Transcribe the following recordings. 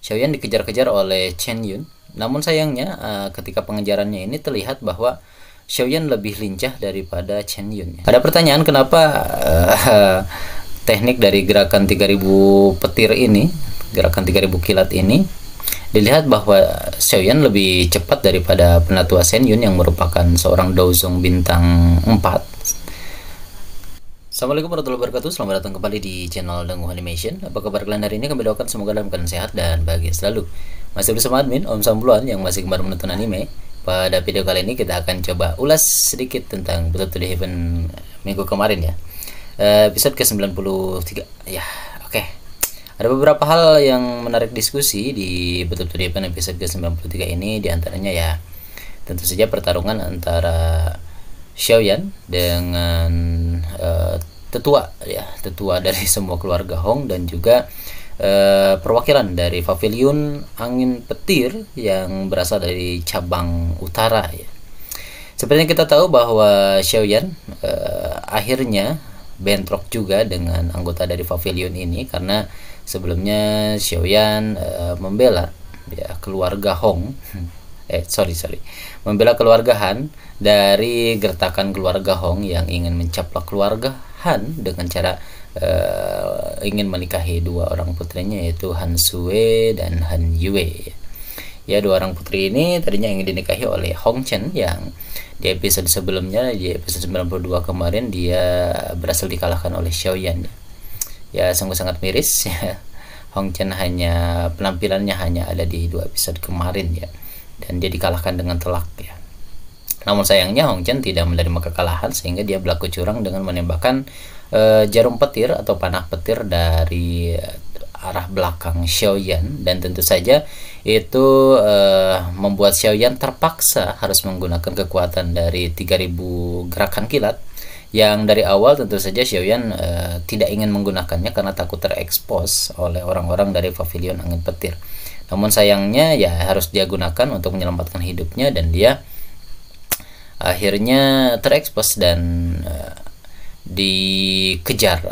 Xiaoyan dikejar-kejar oleh Chen Yun. Namun sayangnya ketika pengejarannya ini terlihat bahwa Xiaoyan lebih lincah daripada Chen Yun. Ada pertanyaan kenapa teknik dari gerakan 3000 petir ini, gerakan 3000 kilat ini, dilihat bahwa Xiaoyan lebih cepat daripada penatua Shen Yun yang merupakan seorang Daozong bintang 4. Assalamualaikum warahmatullahi wabarakatuh. Selamat datang kembali di channel Dangu Animation. Apa kabar kalian hari ini? Kami doakan semoga dalam keadaan sehat dan bahagia selalu. Masih bersama admin Om Sambulan yang masih kembali menonton anime. Pada video kali ini kita akan coba ulas sedikit tentang Battle to the Heaven minggu kemarin ya. Episode ke-93. Ya, oke. Ada beberapa hal yang menarik diskusi di Battle to the Heaven episode ke-93 ini, diantaranya ya tentu saja pertarungan antara Xiaoyan dengan tetua dari semua keluarga Hong, dan juga perwakilan dari pavilion angin petir yang berasal dari cabang utara ya. Seperti yang kita tahu bahwa Xiaoyan akhirnya bentrok juga dengan anggota dari pavilion ini, karena sebelumnya Xiaoyan membela ya keluarga Hong membela keluarga Han dari gertakan keluarga Hong yang ingin mencaplok keluarga Han dengan cara ingin menikahi dua orang putrinya, yaitu Han Sui dan Han Yue. Ya, dua orang putri ini tadinya ingin dinikahi oleh Hong Chen yang di episode sebelumnya, di episode 92 kemarin, dia berhasil dikalahkan oleh Xiaoyan. Ya, sungguh sangat miris ya. Hong Chen penampilannya hanya ada di 2 episode kemarin ya, dan dia dikalahkan dengan telak ya. Namun sayangnya Hong Chen tidak menerima kekalahan, sehingga dia berlaku curang dengan menembakkan jarum petir atau panah petir dari arah belakang Xiaoyan, dan tentu saja itu membuat Xiaoyan terpaksa harus menggunakan kekuatan dari 3000 gerakan kilat yang dari awal tentu saja Xiaoyan tidak ingin menggunakannya karena takut terekspos oleh orang-orang dari pavilion angin petir. Namun sayangnya ya harus dia gunakan untuk menyelamatkan hidupnya, dan dia akhirnya terekspos dan dikejar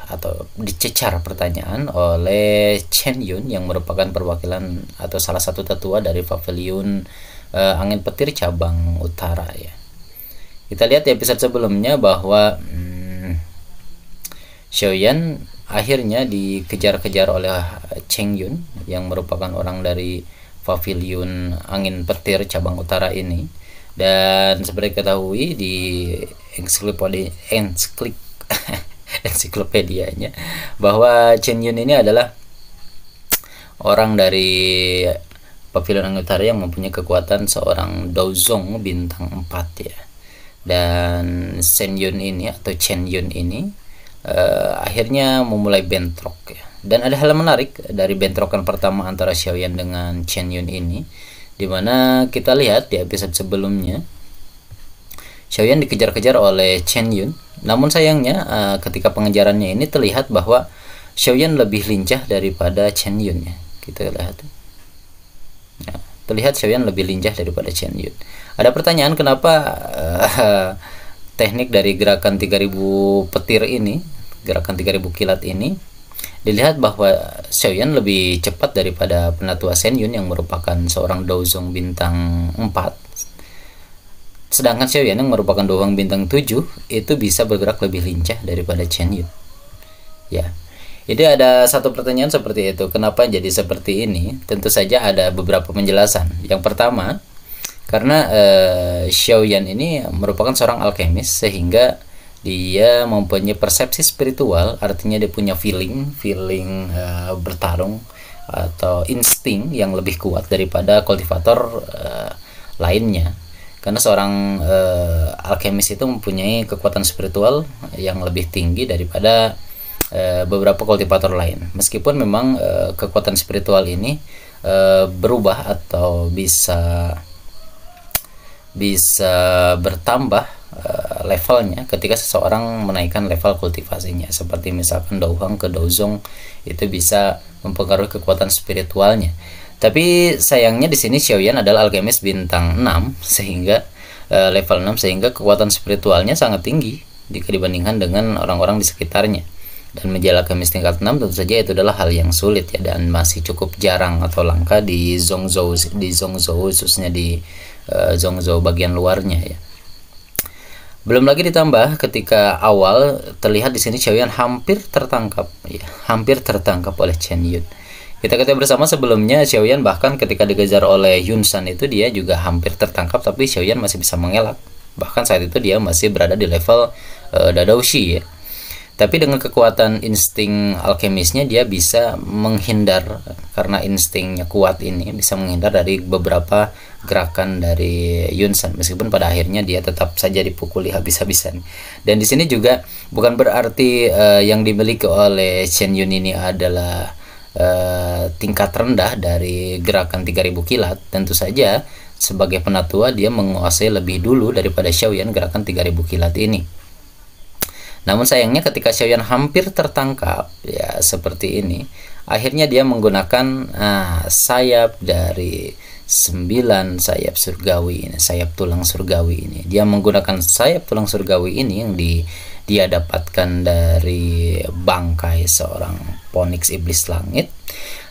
atau dicecar pertanyaan oleh Chen Yun yang merupakan perwakilan atau salah satu tetua dari pavilion angin petir cabang utara ya. Kita lihat di episode sebelumnya bahwa Xiaoyan akhirnya dikejar-kejar oleh Chen Yun yang merupakan orang dari pavilion angin petir cabang utara ini. Dan seperti ketahui di ensiklopedianya bahwa Chen Yun ini adalah orang dari pavilion angin utara yang mempunyai kekuatan seorang Daozong bintang 4 ya. Dan Chen Yun ini akhirnya memulai bentrok ya. Dan ada hal menarik dari bentrokan pertama antara Xiaoyan dengan Chen Yun ini, dimana kita lihat di episode sebelumnya Xiaoyan dikejar-kejar oleh Chen Yun. Namun sayangnya ketika pengejarannya ini terlihat bahwa Xiaoyan lebih lincah daripada Chen Yun ya. Kita lihat ya, terlihat Xiaoyan lebih lincah daripada Chen Yun. Ada pertanyaan kenapa teknik dari gerakan 3000 petir ini, gerakan 3000 kilat ini, dilihat bahwa Xiaoyan lebih cepat daripada penatua Shen Yun yang merupakan seorang Daozong bintang 4. Sedangkan Xiaoyan yang merupakan Daozong bintang 7 itu bisa bergerak lebih lincah daripada Chen Yun. Ya. Jadi ada satu pertanyaan seperti itu, kenapa jadi seperti ini? Tentu saja ada beberapa penjelasan. Yang pertama, karena Xiaoyan ini merupakan seorang alkemis, sehingga dia mempunyai persepsi spiritual, artinya dia punya feeling bertarung atau insting yang lebih kuat daripada kultivator lainnya. Karena seorang alkemis itu mempunyai kekuatan spiritual yang lebih tinggi daripada beberapa kultivator lain. Meskipun memang kekuatan spiritual ini berubah atau bisa bertambah levelnya ketika seseorang menaikkan level kultivasinya, seperti misalkan Daohang ke Daozong itu bisa mempengaruhi kekuatan spiritualnya. Tapi sayangnya di sini Xiaoyan adalah alkemis bintang 6 sehingga level 6, sehingga kekuatan spiritualnya sangat tinggi jika dibandingkan dengan orang-orang di sekitarnya. Dan menjala kemis tingkat 6 tentu saja itu adalah hal yang sulit ya, dan masih cukup jarang atau langka di Zhongzhou, khususnya di Zhongzhou bagian luarnya ya. Belum lagi ditambah ketika awal terlihat di sini Xiaoyan hampir tertangkap ya, hampir tertangkap oleh Chen Yun. Kita ketahui bersama sebelumnya Xiaoyan bahkan ketika dikejar oleh Yun San itu dia juga hampir tertangkap, tapi Xiaoyan masih bisa mengelak. Bahkan saat itu dia masih berada di level Dadoushi ya. Tapi dengan kekuatan insting alkemisnya dia bisa menghindar, karena instingnya kuat ini bisa menghindar dari beberapa gerakan dari Yun San, meskipun pada akhirnya dia tetap saja dipukuli habis-habisan. Dan di sini juga bukan berarti yang dimiliki oleh Chen Yun ini adalah tingkat rendah dari gerakan 3000 kilat. Tentu saja sebagai penatua dia menguasai lebih dulu daripada Xiaoyan gerakan 3000 kilat ini. Namun sayangnya ketika Xiaoyan hampir tertangkap ya seperti ini, akhirnya dia menggunakan sayap dari 9 sayap surgawi ini, sayap tulang surgawi ini. Dia menggunakan sayap tulang surgawi ini yang dia dapatkan dari bangkai seorang Phoenix iblis langit.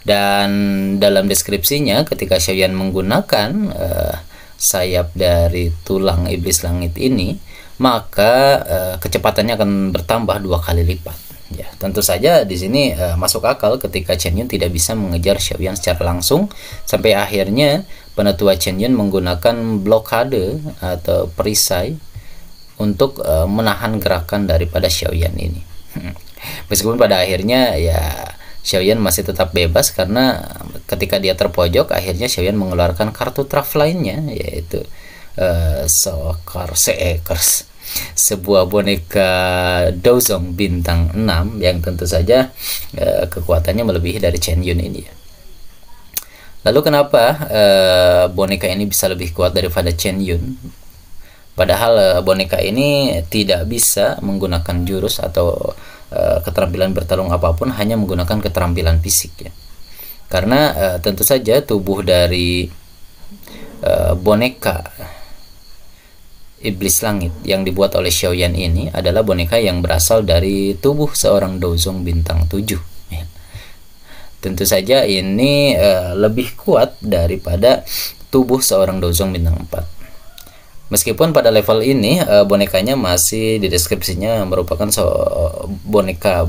Dan dalam deskripsinya ketika Xiaoyan menggunakan sayap dari tulang iblis langit ini, maka kecepatannya akan bertambah 2 kali lipat. Ya, tentu saja di sini masuk akal ketika Chen Yun tidak bisa mengejar Xiaoyan secara langsung, sampai akhirnya penatua Chen Yun menggunakan blokade atau perisai untuk menahan gerakan daripada Xiaoyan ini. Meskipun pada akhirnya ya Xiaoyan masih tetap bebas, karena ketika dia terpojok akhirnya Xiaoyan mengeluarkan kartu truf lainnya, yaitu Seekers, sebuah boneka Dozong bintang 6 yang tentu saja kekuatannya melebihi dari Chen Yun ini ya. Lalu kenapa boneka ini bisa lebih kuat daripada Chen Yun? Padahal boneka ini tidak bisa menggunakan jurus atau keterampilan bertarung apapun, hanya menggunakan keterampilan fisik ya. Karena tentu saja tubuh dari boneka iblis langit yang dibuat oleh Xiaoyan ini adalah boneka yang berasal dari tubuh seorang Dozong bintang 7 ya. Tentu saja ini lebih kuat daripada tubuh seorang Dozong bintang 4. Meskipun pada level ini bonekanya masih di deskripsinya merupakan boneka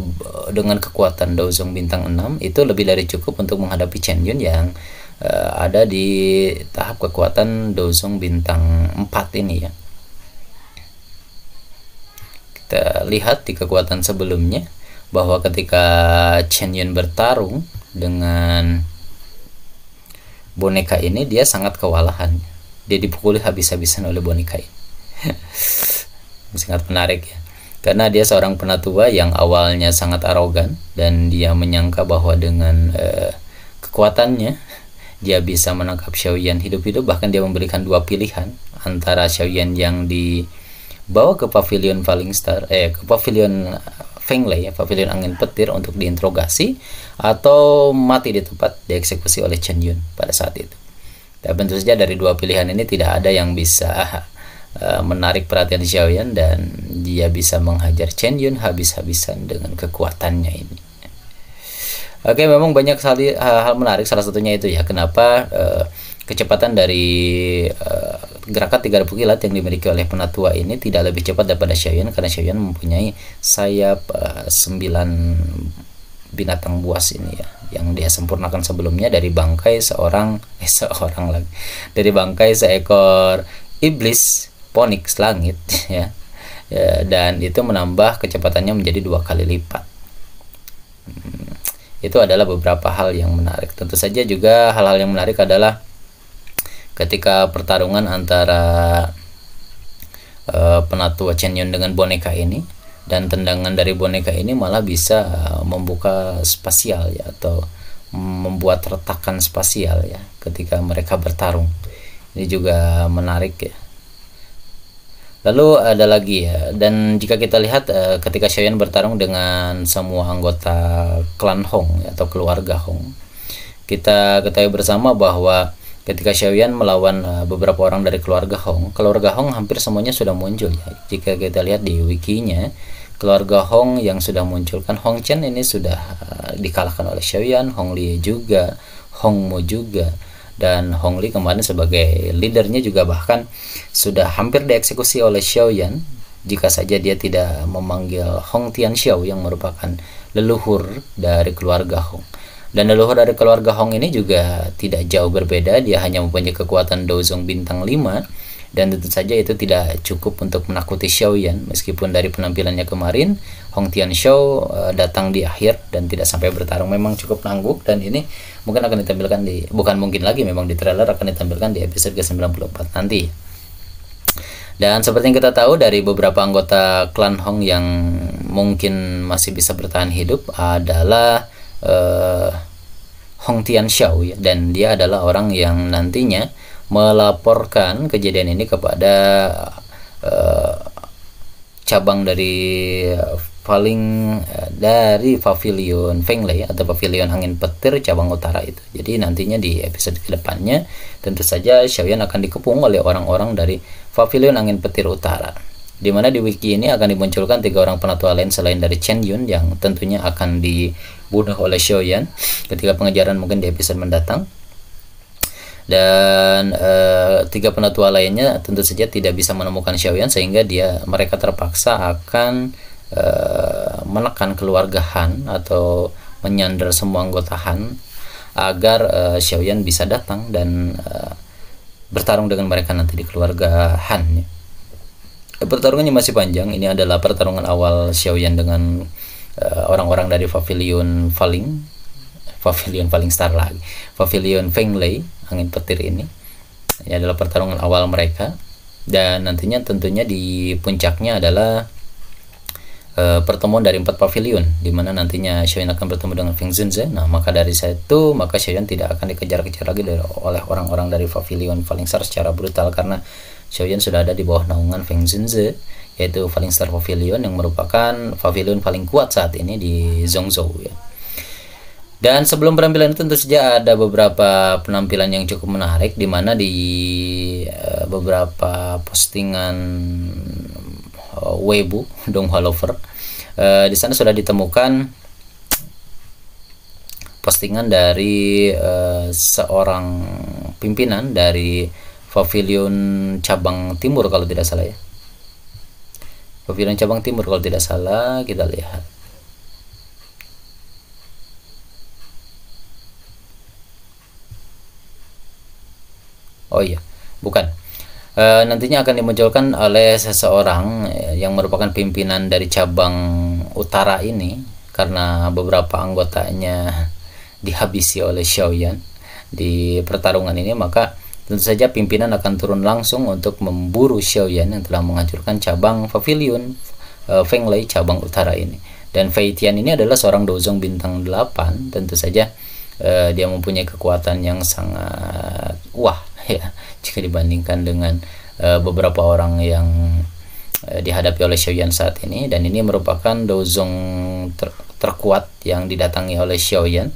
dengan kekuatan Dozong bintang 6, itu lebih dari cukup untuk menghadapi Chen Yun yang ada di tahap kekuatan Dozong bintang 4 ini ya. Kita lihat di kekuatan sebelumnya bahwa ketika Chen Yun bertarung dengan boneka ini, dia sangat kewalahan. Dia dipukuli habis-habisan oleh boneka ini. Sangat menarik ya, karena dia seorang penatua yang awalnya sangat arogan, dan dia menyangka bahwa dengan kekuatannya dia bisa menangkap Xiaoyan hidup-hidup. Bahkan dia memberikan 2 pilihan antara Xiaoyan yang dibawa ke pavilion Falling Star, ke pavilion Fenglei ya, pavilion angin petir, untuk diinterogasi atau mati di tempat dieksekusi oleh Chen Yun pada saat itu. Dan tentu saja dari 2 pilihan ini tidak ada yang bisa menarik perhatian Xiaoyan, dan dia bisa menghajar Chen Yun habis-habisan dengan kekuatannya ini. Oke, memang banyak hal menarik, salah satunya itu ya, kenapa kecepatan dari gerakan 3000 kilat yang dimiliki oleh penatua ini tidak lebih cepat daripada Xiaoyan, karena Xiaoyan mempunyai sayap 9 binatang buas ini ya, yang dia sempurnakan sebelumnya dari bangkai dari bangkai seekor iblis Phoenix langit ya. Dan itu menambah kecepatannya menjadi 2 kali lipat. Itu adalah beberapa hal yang menarik. Tentu saja juga hal-hal yang menarik adalah ketika pertarungan antara penatua Chen Yun dengan boneka ini, dan tendangan dari boneka ini malah bisa membuka spasial ya, atau membuat retakan spasial ya ketika mereka bertarung. Ini juga menarik ya. Lalu ada lagi ya, dan jika kita lihat ketika Xiaoyan bertarung dengan semua anggota klan Hong ya, atau keluarga Hong, kita ketahui bersama bahwa ketika Xiaoyan melawan beberapa orang dari keluarga Hong hampir semuanya sudah muncul ya. Jika kita lihat di wikinya, keluarga Hong yang sudah muncul. Kan Hong Chen ini sudah dikalahkan oleh Xiaoyan, Hong Li juga, Hong Mu juga, dan Hong Li kemarin sebagai leadernya juga bahkan sudah hampir dieksekusi oleh Xiaoyan jika saja dia tidak memanggil Hong Tianxiao yang merupakan leluhur dari keluarga Hong. Dan leluhur dari keluarga Hong ini juga tidak jauh berbeda, dia hanya mempunyai kekuatan Dozong bintang 5, dan tentu saja itu tidak cukup untuk menakuti Xiaoyan. Meskipun dari penampilannya kemarin Hong Tianxiao datang di akhir dan tidak sampai bertarung, memang cukup ngangguk, dan ini mungkin akan ditampilkan di, bukan mungkin lagi, memang di trailer akan ditampilkan di episode ke-94 nanti. Dan seperti yang kita tahu dari beberapa anggota klan Hong yang mungkin masih bisa bertahan hidup adalah Hong Tianxiao ya, dan dia adalah orang yang nantinya melaporkan kejadian ini kepada cabang dari dari pavilion Fenglei atau pavilion angin petir cabang utara itu. Jadi nantinya di episode kedepannya tentu saja Xiaoyan akan dikepung oleh orang-orang dari pavilion angin petir utara, dimana di wiki ini akan dimunculkan 3 orang penatua lain selain dari Chen Yun yang tentunya akan dibunuh oleh Xiaoyan ketika pengejaran mungkin di episode mendatang. Dan 3 penatua lainnya tentu saja tidak bisa menemukan Xiaoyan, sehingga mereka terpaksa akan menekan keluarga Han atau menyandar semua anggota Han agar Xiaoyan bisa datang dan bertarung dengan mereka nanti di keluarga Han ya. Pertarungannya masih panjang. Ini adalah pertarungan awal Xiaoyan dengan orang-orang dari pavilion Fenglei angin petir ini. Ini adalah pertarungan awal mereka, dan nantinya tentunya di puncaknya adalah pertemuan dari 4 pavilion, di mana nantinya Xiaoyan akan bertemu dengan Feng Zhenze. Nah, maka dari situ maka Xiaoyan tidak akan dikejar-kejar lagi oleh orang-orang dari pavilion Fallingstar secara brutal, karena Xiaoyan sudah ada di bawah naungan Feng Zhenze, yaitu Fallingstar Pavilion yang merupakan pavilion paling kuat saat ini di Zhongzhou ya. Dan sebelum penampilan itu tentu saja ada beberapa penampilan yang cukup menarik, di mana di beberapa postingan Weibo Donghua Lover di sana sudah ditemukan postingan dari seorang pimpinan dari pavilion cabang timur kalau tidak salah ya. Pavilion cabang timur kalau tidak salah, kita lihat. Oh iya, bukan. Nantinya akan dimunculkan oleh seseorang yang merupakan pimpinan dari cabang utara ini, karena beberapa anggotanya dihabisi oleh Xiaoyan di pertarungan ini, maka tentu saja pimpinan akan turun langsung untuk memburu Xiaoyan yang telah menghancurkan cabang pavilion Fenglei cabang utara ini. Dan Fei Tian ini adalah seorang Dozong bintang 8, tentu saja dia mempunyai kekuatan yang sangat wah ya, jika dibandingkan dengan beberapa orang yang dihadapi oleh Xiaoyan saat ini. Dan ini merupakan Dozong terkuat yang didatangi oleh Xiaoyan,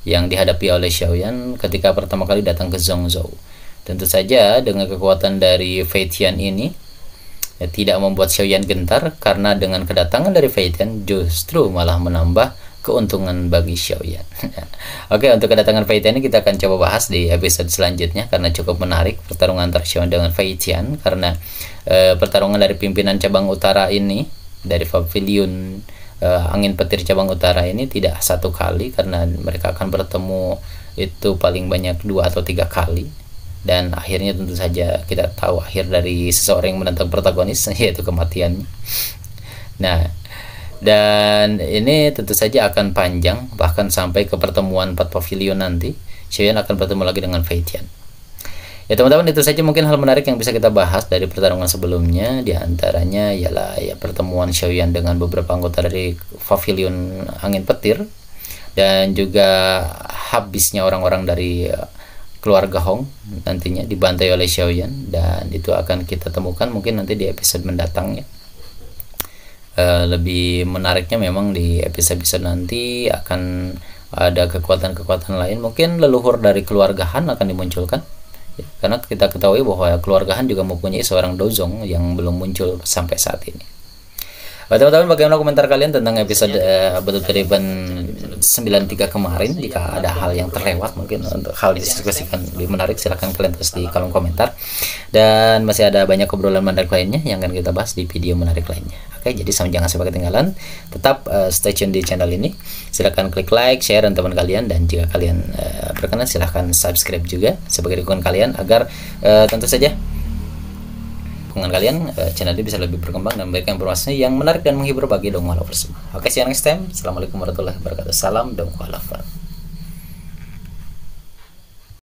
yang dihadapi oleh Xiaoyan ketika pertama kali datang ke Zhongzhou. Tentu saja dengan kekuatan dari Fei Tian ini tidak membuat Xiaoyan gentar, karena dengan kedatangan dari Fei Tian justru malah menambah keuntungan bagi Xiaoyan. Oke, untuk kedatangan Fei Tian ini kita akan coba bahas di episode selanjutnya, karena cukup menarik pertarungan antara Xiaoyan dengan Fei Tian, karena pertarungan dari pimpinan cabang utara ini dari pavilion angin petir cabang utara ini tidak 1 kali, karena mereka akan bertemu itu paling banyak 2 atau 3 kali. Dan akhirnya tentu saja kita tahu akhir dari seseorang yang menentang protagonis, yaitu kematiannya. Nah, dan ini tentu saja akan panjang, bahkan sampai ke pertemuan 4 pavilion nanti Xiaoyan akan bertemu lagi dengan Fei Tian. Ya teman-teman, itu saja mungkin hal menarik yang bisa kita bahas dari pertarungan sebelumnya. Di antaranya ialah ya pertemuan Xiaoyan dengan beberapa anggota dari pavilion angin petir, dan juga habisnya orang-orang dari keluarga Hong nantinya dibantai oleh Xiaoyan, dan itu akan kita temukan mungkin nanti di episode mendatang ya. Lebih menariknya memang di episode-episode nanti akan ada kekuatan-kekuatan lain, mungkin leluhur dari keluarga Han akan dimunculkan ya, karena kita ketahui bahwa keluarga Han juga mempunyai seorang Dozong yang belum muncul sampai saat ini. Teman-teman, bagaimana komentar kalian tentang episode Betul Ribbon 93 kemarin? Jika ada hal yang terlewat, mungkin untuk hal didiskusikan lebih menarik, silahkan kalian tulis di kolom komentar. Dan masih ada banyak obrolan menarik lainnya yang akan kita bahas di video menarik lainnya. Oke, jadi jangan sampai ketinggalan. Tetap stay tune di channel ini. Silahkan klik like, share dan teman kalian. Dan jika kalian berkenan, silahkan subscribe juga sebagai dukungan kalian agar tentu saja dukungan kalian channel ini bisa lebih berkembang dan memberikan informasi yang menarik dan menghibur bagi Dongwala semua. Oke, see you next time. Assalamualaikum warahmatullahi wabarakatuh. Salam Dongwala.